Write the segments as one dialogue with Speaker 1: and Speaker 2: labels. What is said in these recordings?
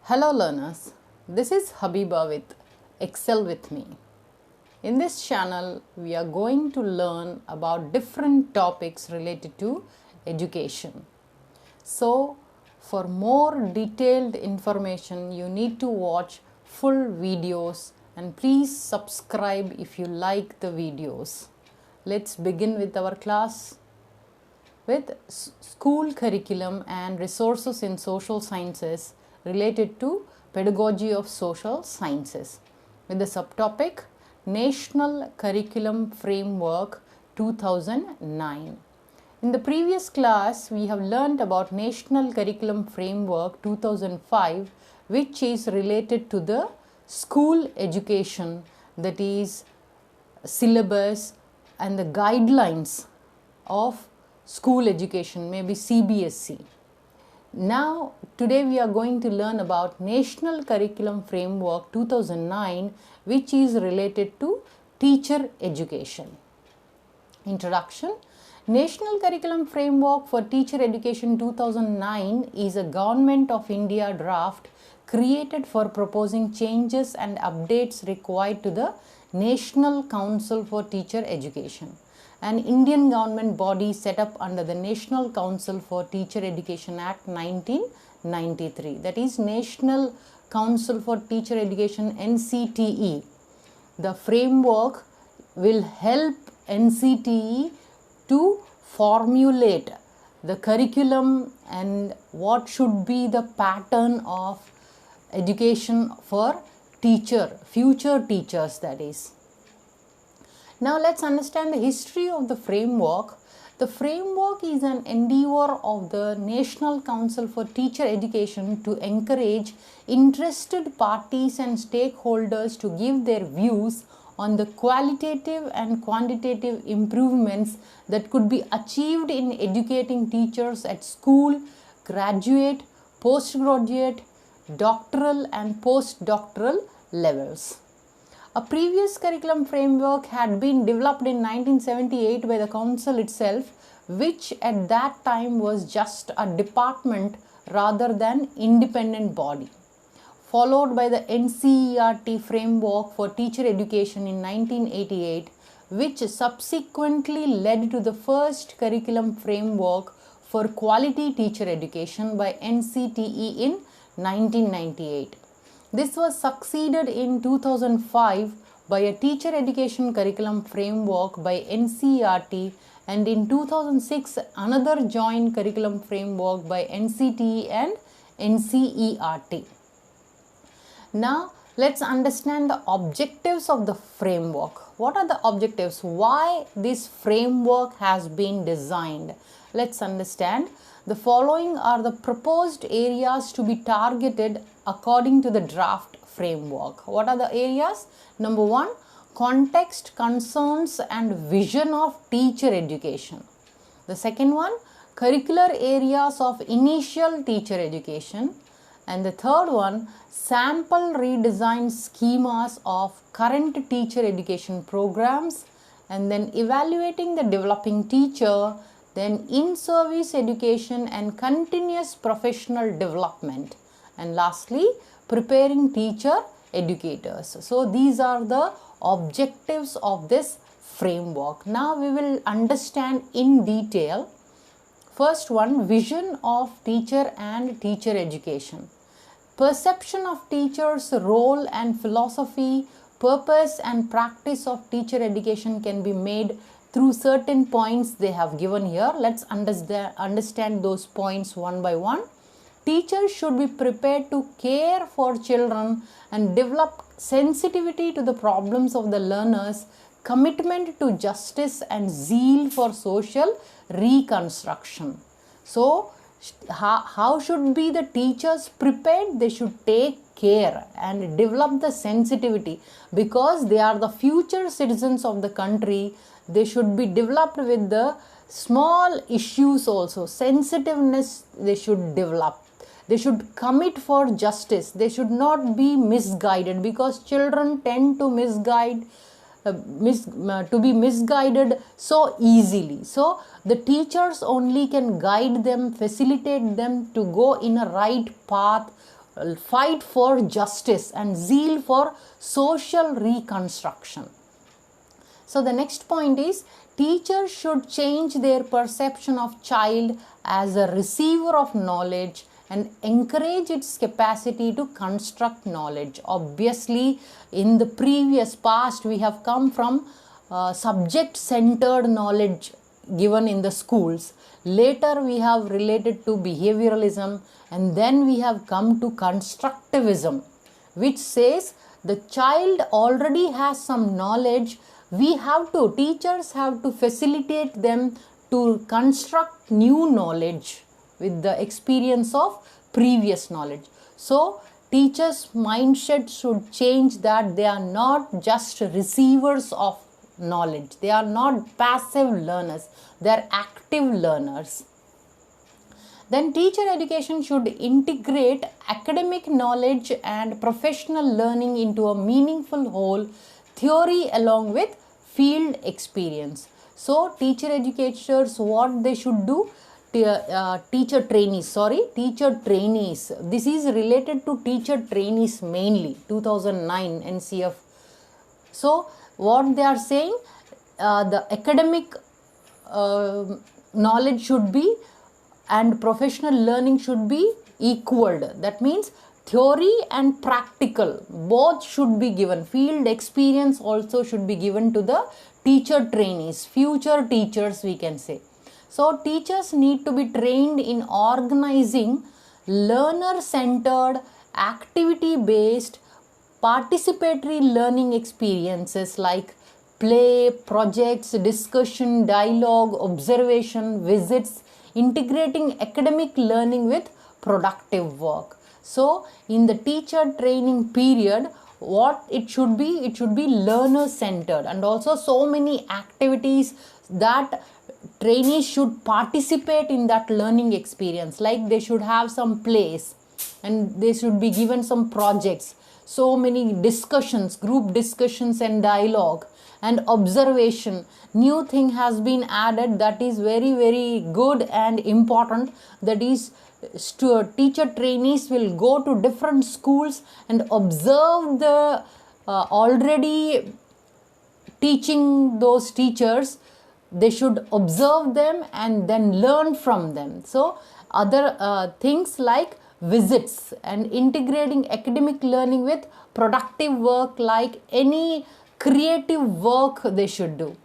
Speaker 1: Hello learners, this is Habiba with Excel with me. In this channel, we are going to learn about different topics related to education. So, for more detailed information, you need to watch full videos and please subscribe if you like the videos. Let's begin with our class with school curriculum and resources in social sciences related to pedagogy of social sciences with the subtopic National Curriculum Framework 2009. In the previous class, we have learned about National Curriculum Framework 2005, which is related to the school education, that is syllabus and the guidelines of school education, maybe CBSE. Now, today we are going to learn about National Curriculum Framework 2009, which is related to teacher education. Introduction. National Curriculum Framework for Teacher Education 2009 is a Government of India draft created for proposing changes and updates required to the National Council for Teacher Education, an Indian government body set up under the National Council for Teacher Education Act 1993, that is National Council for Teacher Education NCTE. The framework will help NCTE to formulate the curriculum and what should be the pattern of education for future teachers, that is. Now let's understand the history of the framework. The framework is an endeavor of the National Council for Teacher Education to encourage interested parties and stakeholders to give their views on the qualitative and quantitative improvements that could be achieved in educating teachers at school, graduate, postgraduate, doctoral and postdoctoral levels. A previous curriculum framework had been developed in 1978 by the Council itself, which at that time was just a department rather than independent body, followed by the NCERT framework for teacher education in 1988, which subsequently led to the first curriculum framework for quality teacher education by NCTE in 1998. This was succeeded in 2005 by a teacher education curriculum framework by NCERT, and in 2006 another joint curriculum framework by NCTE and NCERT. Now let's understand the objectives of the framework. What are the objectives? Why this framework has been designed? Let's understand. The following are the proposed areas to be targeted according to the draft framework. What are the areas? Number one, context, concerns and vision of teacher education. The second one, curricular areas of initial teacher education. And the third one, sample redesigned schemas of current teacher education programs. And then evaluating the developing teacher. Then in-service education and continuous professional development, and lastly preparing teacher educators. So these are the objectives of this framework. Now we will understand in detail. First one, vision of teacher and teacher education. Perception of teachers' role and philosophy, purpose and practice of teacher education can be made through certain points they have given here. Let's understand those points one by one. Teachers should be prepared to care for children and develop sensitivity to the problems of the learners, commitment to justice and zeal for social reconstruction. So, how should be the teachers prepared? They should take care and develop the sensitivity, because they are the future citizens of the country. They should be developed with the small issues also. Sensitiveness they should develop. They should commit for justice. They should not be misguided, because children tend to be misguided so easily. So the teachers only can guide them, facilitate them to go in a right path fight for justice and zeal for social reconstruction. So the next point is teachers should change their perception of child as a receiver of knowledge and encourage its capacity to construct knowledge. Obviously, in the previous past, we have come from subject-centered knowledge given in the schools. Later, we have related to behavioralism, and then we have come to constructivism, which says the child already has some knowledge. Teachers have to facilitate them to construct new knowledge with the experience of previous knowledge. So, teachers' mindset should change, that they are not just receivers of knowledge. They are not passive learners. They are active learners. Then teacher education should integrate academic knowledge and professional learning into a meaningful whole, theory along with field experience. So teacher educators, what they should do, teacher trainees. This is related to teacher trainees mainly, 2009 NCF. So what they are saying, the academic knowledge should be and professional learning should be equaled. That means theory and practical both should be given. Field experience also should be given to the teacher trainees, future teachers we can say. So teachers need to be trained in organizing learner-centered, activity-based, participatory learning experiences like play, projects, discussion, dialogue, observation, visits, integrating academic learning with productive work. So in the teacher training period, what it should be learner centered, and also so many activities that trainees should participate in that learning experience, like they should have some plays and they should be given some projects, so many discussions, group discussions and dialogue and observation. New thing has been added that is very, very good and important, that is teacher trainees will go to different schools and observe the already teaching those teachers. They should observe them and then learn from them. So other things like visits and integrating academic learning with productive work, like any creative work they should do.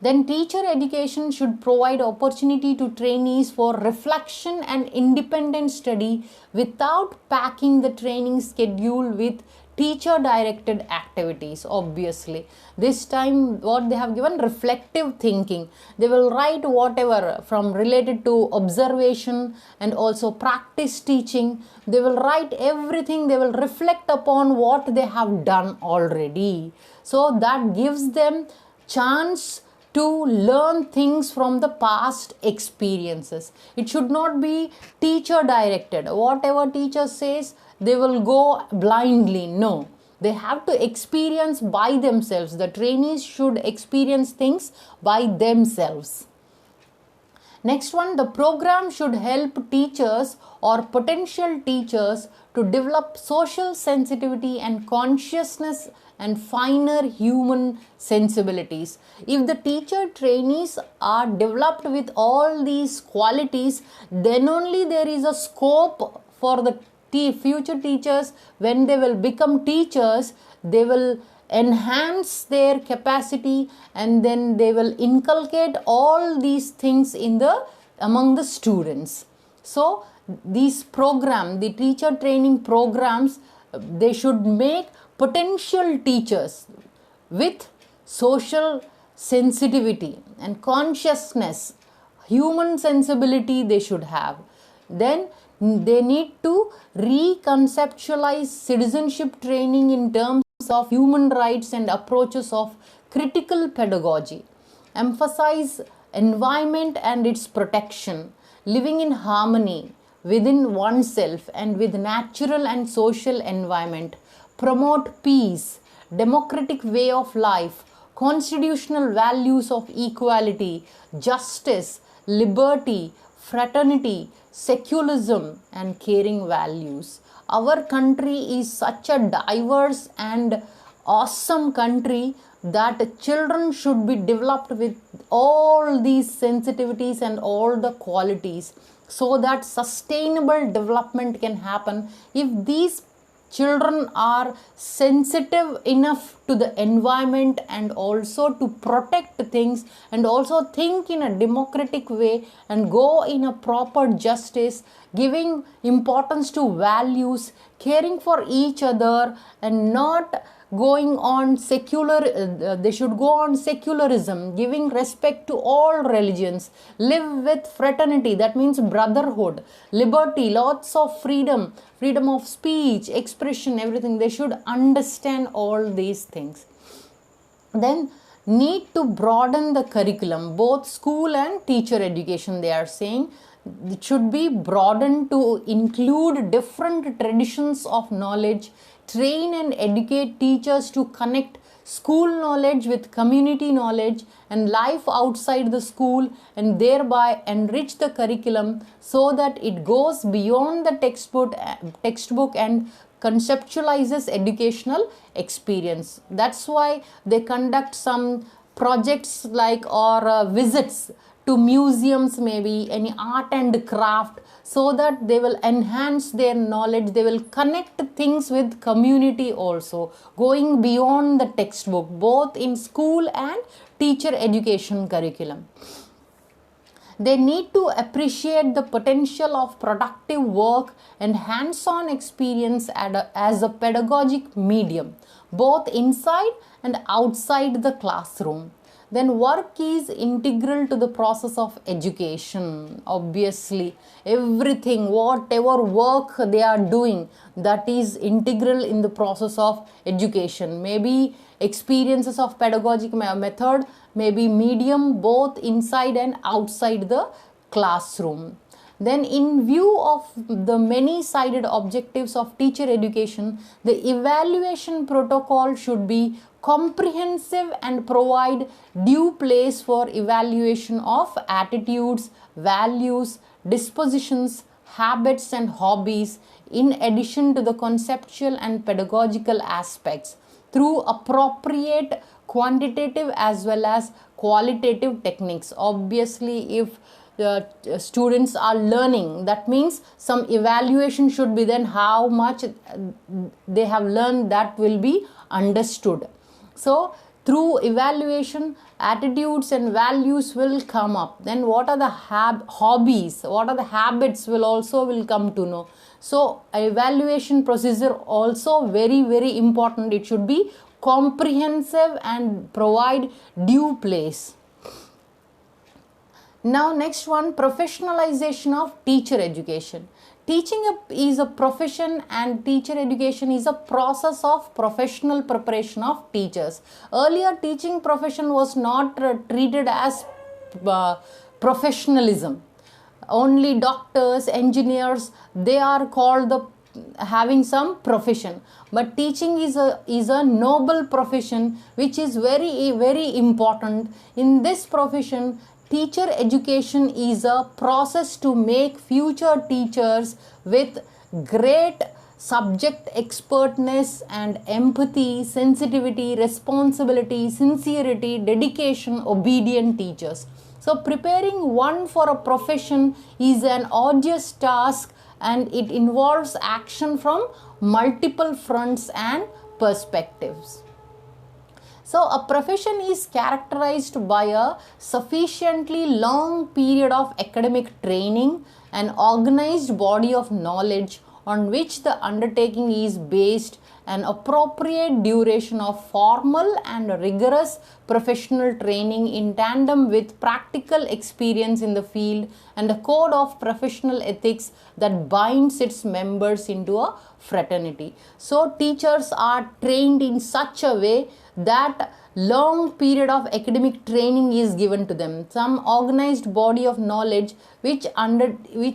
Speaker 1: Then teacher education should provide opportunity to trainees for reflection and independent study without packing the training schedule with teacher directed activities. Obviously this time what they have given, reflective thinking. They will write whatever from related to observation and also practice teaching. They will write everything. They will reflect upon what they have done already. So that gives them chance to learn things from the past experiences. It should not be teacher directed. Whatever teacher says, they will go blindly. No, they have to experience by themselves. The trainees should experience things by themselves. Next one, the program should help teachers or potential teachers to develop social sensitivity and consciousness and finer human sensibilities. If the teacher trainees are developed with all these qualities, then only there is a scope for the future teachers. When they will become teachers, they will enhance their capacity and then they will inculcate all these things among the students. So these the teacher training programs, they should make potential teachers with social sensitivity and consciousness, human sensibility they should have. Then they need to reconceptualize citizenship training in terms of human rights and approaches of critical pedagogy, emphasize environment and its protection, living in harmony within oneself and with natural and social environment, promote peace, democratic way of life, constitutional values of equality, justice, liberty, fraternity, secularism, and caring values. Our country is such a diverse and awesome country that children should be developed with all these sensitivities and all the qualities, so that sustainable development can happen. If these children are sensitive enough to the environment and also to protect things and also think in a democratic way and go in a proper justice, giving importance to values, caring for each other, and not going on they should go on secularism, giving respect to all religions, live with fraternity, that means brotherhood, liberty, lots of freedom of speech, expression, everything. They should understand all these things. Then need to broaden the curriculum, both school and teacher education. They are saying it should be broadened to include different traditions of knowledge, train and educate teachers to connect school knowledge with community knowledge and life outside the school, and thereby enrich the curriculum so that it goes beyond the textbook and conceptualizes educational experience. That's why they conduct some projects like or visits to museums, maybe any art and craft, so that they will enhance their knowledge, they will connect things with community also, going beyond the textbook, both in school and teacher education curriculum. They need to appreciate the potential of productive work and hands-on experience as a pedagogic medium, both inside and outside the classroom. Then work is integral to the process of education. Obviously, everything, whatever work they are doing, that is integral in the process of education. Maybe experiences of pedagogic method, maybe medium, both inside and outside the classroom. Then in view of the many-sided objectives of teacher education, the evaluation protocol should be comprehensive and provide due place for evaluation of attitudes, values, dispositions, habits and hobbies, in addition to the conceptual and pedagogical aspects, through appropriate quantitative as well as qualitative techniques. Obviously, if students are learning, that means some evaluation should be, then how much they have learned, that will be understood. So through evaluation, attitudes and values will come up. Then what are the hobbies, what are the habits will come to know. So evaluation procedure also very, very important. It should be comprehensive and provide due place. Now next one, professionalization of teacher education. Teaching is a profession and teacher education is a process of professional preparation of teachers. Earlier, teaching profession was not treated as professionalism. Only doctors, engineers, they are called having some profession. But teaching is a noble profession which is very, very important. In this profession, teacher education is a process to make future teachers with great subject expertness and empathy, sensitivity, responsibility, sincerity, dedication, obedient teachers. So preparing one for a profession is an arduous task, and it involves action from multiple fronts and perspectives. So a profession is characterized by a sufficiently long period of academic training, an organized body of knowledge on which the undertaking is based, an appropriate duration of formal and rigorous professional training in tandem with practical experience in the field, and a code of professional ethics that binds its members into a fraternity. So teachers are trained in such a way that long period of academic training is given to them, some organized body of knowledge which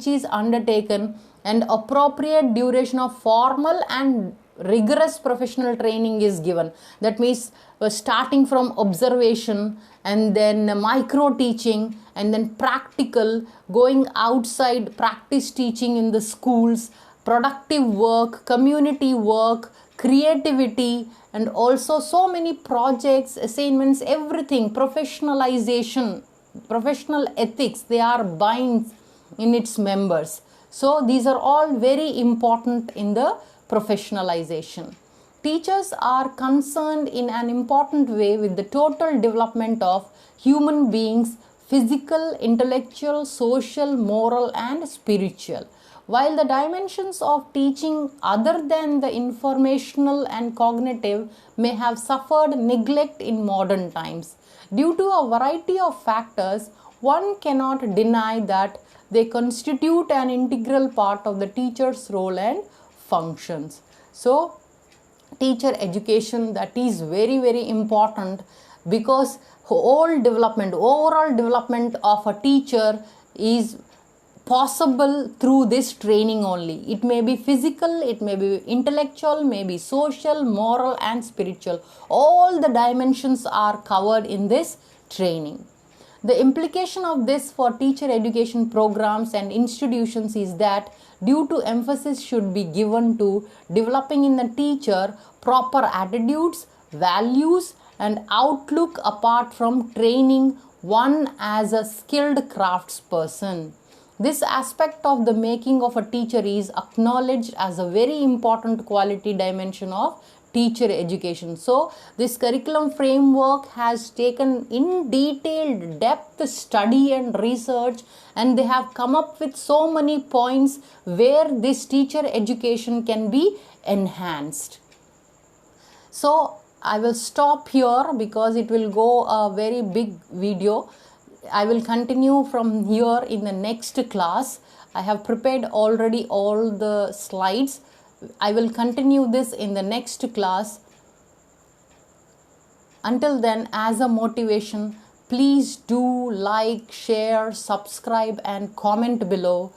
Speaker 1: is undertaken, and appropriate duration of formal and rigorous professional training is given. That means starting from observation and then micro teaching and then practical, going outside, practice teaching in the schools, productive work, community work, creativity, and also so many projects, assignments, everything, professionalization, professional ethics, they are binds in its members. So these are all very important in the professionalization. Teachers are concerned in an important way with the total development of human beings, physical, intellectual, social, moral, and spiritual. While the dimensions of teaching other than the informational and cognitive may have suffered neglect in modern times, due to a variety of factors, one cannot deny that they constitute an integral part of the teacher's role and functions. So, teacher education, that is very, very important, because overall development of a teacher is possible through this training only. It may be physical, it may be intellectual, maybe social, moral, and spiritual. All the dimensions are covered in this training. The implication of this for teacher education programs and institutions is that due to emphasis should be given to developing in the teacher proper attitudes, values, and outlook apart from training one as a skilled craftsperson. This aspect of the making of a teacher is acknowledged as a very important quality dimension of teacher education. So, this curriculum framework has taken in detailed depth study and research, and they have come up with so many points where this teacher education can be enhanced. So, I will stop here because it will go a very big video. I will continue from here in the next class. I have prepared already all the slides. I will continue this in the next class. Until then, as a motivation, please do like, share, subscribe, and comment below.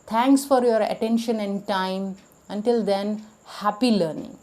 Speaker 1: Thanks for your attention and time. Until then, happy learning.